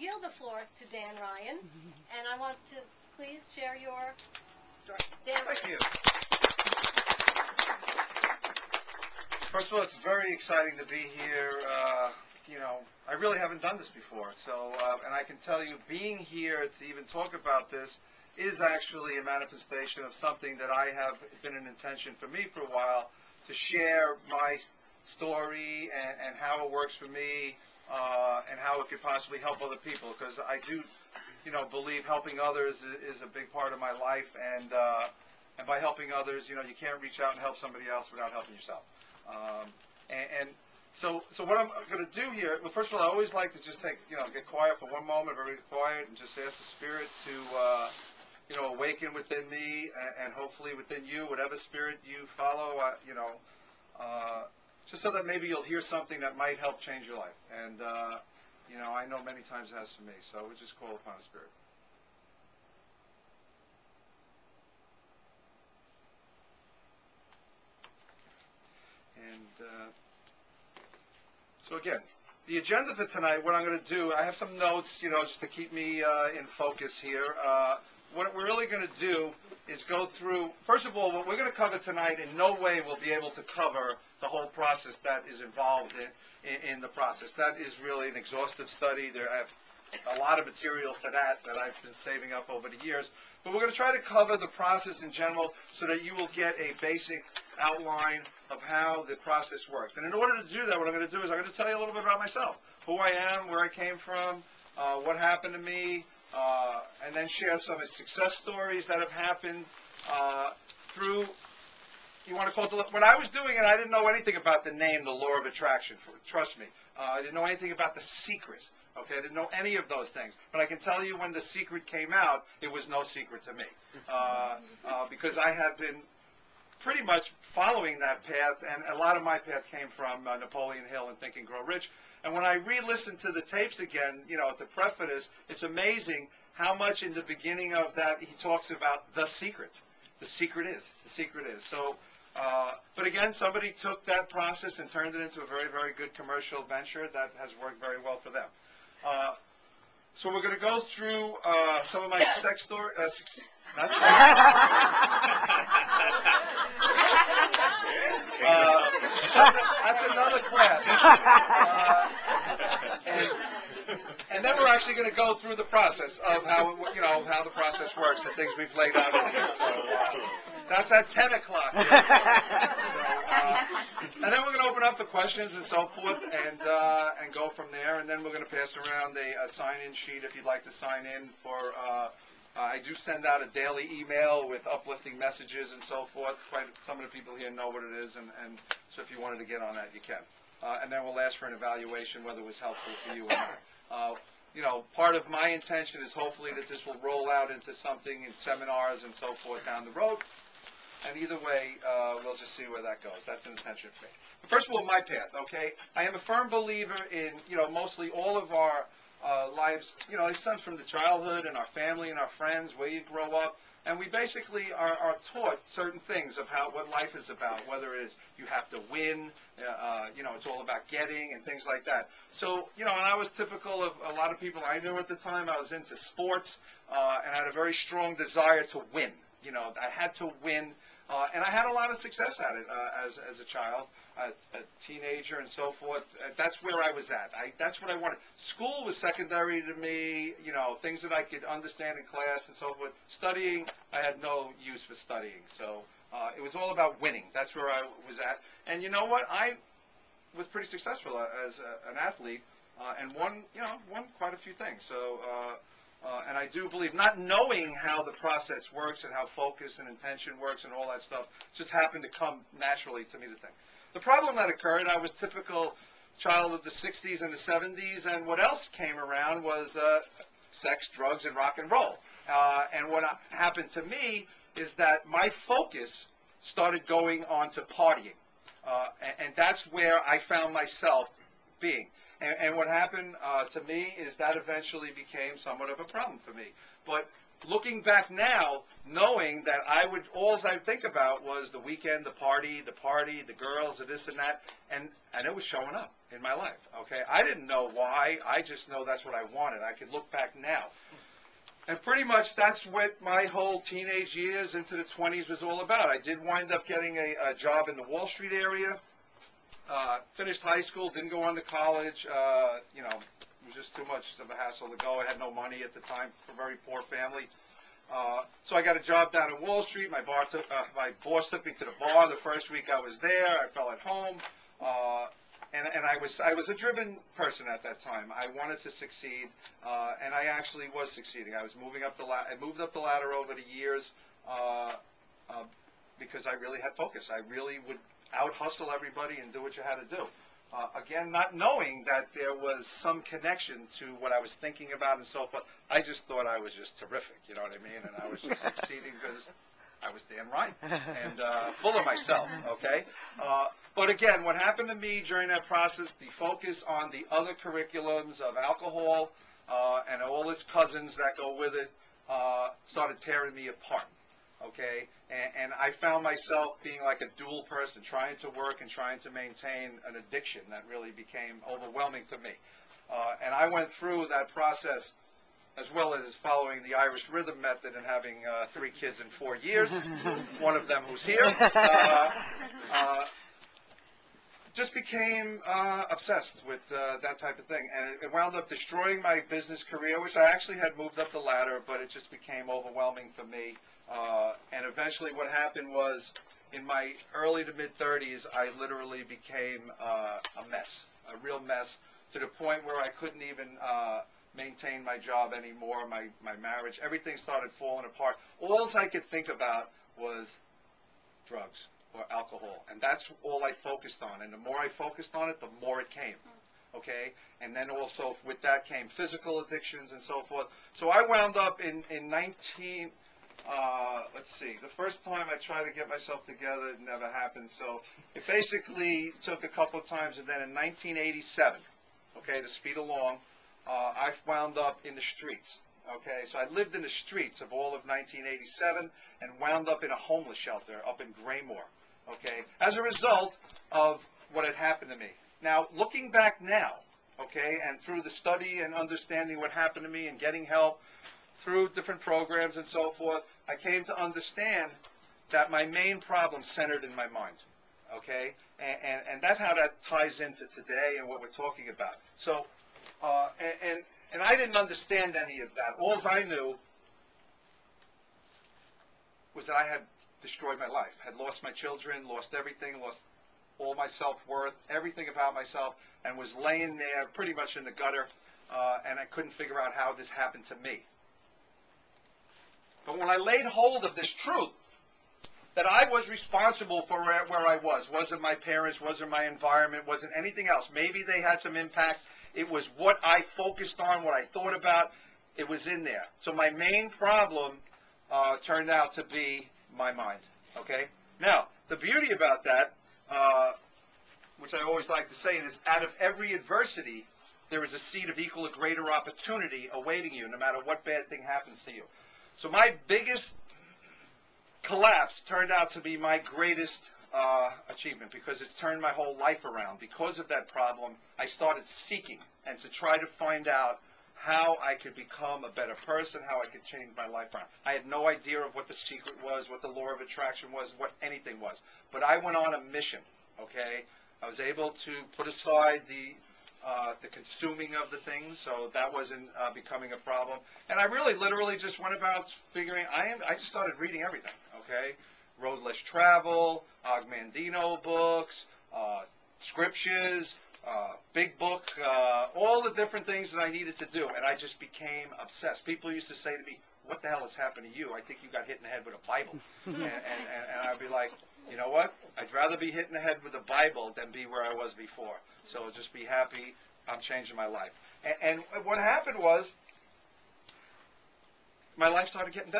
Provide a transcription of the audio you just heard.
yield the floor to Dan Ryan, and I want to please share your story. Dan. Thank you. First of all, it's very exciting to be here. I really haven't done this before, so and I can tell you, being here to even talk about this is actually a manifestation of something that I have been an intention for me for a while, to share my story and how it works for me, and how it could possibly help other people, because I do, believe helping others is a big part of my life, and by helping others, you can't reach out and help somebody else without helping yourself. So what I'm going to do here, well, first of all, I always like to just get quiet for one moment, very quiet, and just ask the Spirit to, awaken within me, and hopefully within you, whatever spirit you follow, just so that maybe you'll hear something that might help change your life. And, I know many times it has for me, so we'll just call upon the Spirit. And so again, the agenda for tonight, what I'm going to do, I have some notes, just to keep me in focus here. What we're really going to do is go through, first of all, what we're going to cover tonight in no way will be able to cover the whole process that is involved in the process. That is really an exhaustive study. I have a lot of material for that I've been saving up over the years. But we're going to try to cover the process in general so that you will get a basic outline of how the process works. And in order to do that, what I'm going to do is I'm going to tell you a little bit about myself, who I am, where I came from, what happened to me, and then share some success stories that have happened through, you want to call it, when I was doing it, I didn't know anything about the name, the law of attraction. Trust me. I didn't know anything about the secret. Okay, I didn't know any of those things. But I can tell you when the secret came out, it was no secret to me. Because I had been pretty much following that path, and a lot of my path came from Napoleon Hill and Think and Grow Rich. And when I re-listened to the tapes again, to preface, it's amazing how much in the beginning of that he talks about the secret. The secret is. So, but again, somebody took that process and turned it into a very, very good commercial venture that has worked very well for them. So we're going to go through some of my sex story. That's another class. And then we're actually going to go through the process of how the process works, the things we've laid out in here. So that's at 10 o'clock. And then we're going to open up for questions and so forth, and go from there. And then we're going to pass around a sign-in sheet if you'd like to sign in for. I do send out a daily email with uplifting messages and so forth. Quite some of the people here know what it is, and so if you wanted to get on that, you can. And then we'll ask for an evaluation whether it was helpful for you or not. Part of my intention is hopefully that this will roll out into something in seminars and so forth down the road. And either way, we'll just see where that goes. That's an intention for me. But first of all, my path, okay? I am a firm believer in, mostly all of our lives, it stems from the childhood and our family and our friends, where you grow up. And we basically are taught certain things of what life is about, whether it is you have to win, it's all about getting and things like that. So, and I was typical of a lot of people I knew at the time. I was into sports and had a very strong desire to win. I had to win, and I had a lot of success at it as a child, a teenager, and so forth. That's where I was at. That's what I wanted. School was secondary to me, things that I could understand in class and so forth. Studying, I had no use for studying. So it was all about winning. That's where I was at. And you know what? I was pretty successful as an athlete and won quite a few things. So. And I do believe, not knowing how the process works and how focus and intention works and all that stuff, just happened to come naturally to me to think. The problem that occurred, I was typical child of the 60s and the 70s, and what else came around was sex, drugs, and rock and roll. And what happened to me is that my focus started going on to partying. And that's where I found myself being. And what happened to me is that eventually became somewhat of a problem for me. But looking back now, knowing that all I'd think about was the weekend, the party, the girls, the this and that, and it was showing up in my life, okay? I didn't know why. I just know that's what I wanted. I could look back now. And pretty much that's what my whole teenage years into the 20s was all about. I did wind up getting a job in the Wall Street area. Finished high school, didn't go on to college. You know, it was just too much of a hassle to go. I had no money at the time, for a very poor family. So I got a job down in Wall Street. My boss took me to the bar the first week I was there. I felt at home. And I was a driven person at that time. I wanted to succeed, and I actually was succeeding. I was moving up the ladder. I moved up the ladder over the years because I really had focus. I really would out-hustle everybody and do what you had to do. Again, not knowing that there was some connection to what I was thinking about and so forth. I just thought I was just terrific, you know what I mean? And I was just succeeding because I was Dan Ryan and full of myself, okay? But again, what happened to me during that process, the focus on the other curriculums of alcohol and all its cousins that go with it started tearing me apart, okay? And I found myself being like a dual person, trying to work and trying to maintain an addiction that really became overwhelming for me. And I went through that process as well as following the Irish rhythm method and having 3 kids in 4 years, one of them who's here. Just became obsessed with that type of thing. And it wound up destroying my business career, which I actually had moved up the ladder, but it just became overwhelming for me. And eventually what happened was, in my early to mid-30s, I literally became a mess, a real mess, to the point where I couldn't even maintain my job anymore, my marriage. Everything started falling apart. All I could think about was drugs or alcohol, and that's all I focused on. And the more I focused on it, the more it came, okay? And then also with that came physical addictions and so forth. So I wound up in let's see, the first time I tried to get myself together, it never happened. So it basically took a couple of times, and then in 1987, okay, to speed along, I wound up in the streets. Okay, so I lived in the streets of all of 1987 and wound up in a homeless shelter up in Graymore, okay, as a result of what had happened to me. Now, looking back now, okay, and through the study and understanding what happened to me and getting help through different programs and so forth, I came to understand that my main problem centered in my mind, okay, and that's how that ties into today and what we're talking about. So, and I didn't understand any of that. All I knew was that I had destroyed my life, had lost my children, lost everything, lost all my self-worth, everything about myself, and was laying there pretty much in the gutter, and I couldn't figure out how this happened to me. But when I laid hold of this truth, that I was responsible for where I was, wasn't my parents, wasn't my environment, wasn't anything else. Maybe they had some impact. It was what I focused on, what I thought about. It was in there. So my main problem turned out to be my mind, okay? Now, the beauty about that, which I always like to say, is out of every adversity, there is a seed of equal or greater opportunity awaiting you, no matter what bad thing happens to you. So my biggest collapse turned out to be my greatest achievement, because it's turned my whole life around. Because of that problem, I started seeking and to try to find out how I could become a better person, how I could change my life around. I had no idea of what the secret was, what the law of attraction was, what anything was. But I went on a mission, okay? I was able to put aside the consuming of the things, so that wasn't becoming a problem. And I really literally just went about figuring, I just started reading everything, okay? Road Less Travel, Ogmandino books, scriptures, big book, all the different things that I needed to do, and I just became obsessed. People used to say to me, what the hell has happened to you? I think you got hit in the head with a Bible. and I'd be like, you know what? I'd rather be hit in the head with a Bible than be where I was before. So just be happy. I'm changing my life. And what happened was, my life started getting better.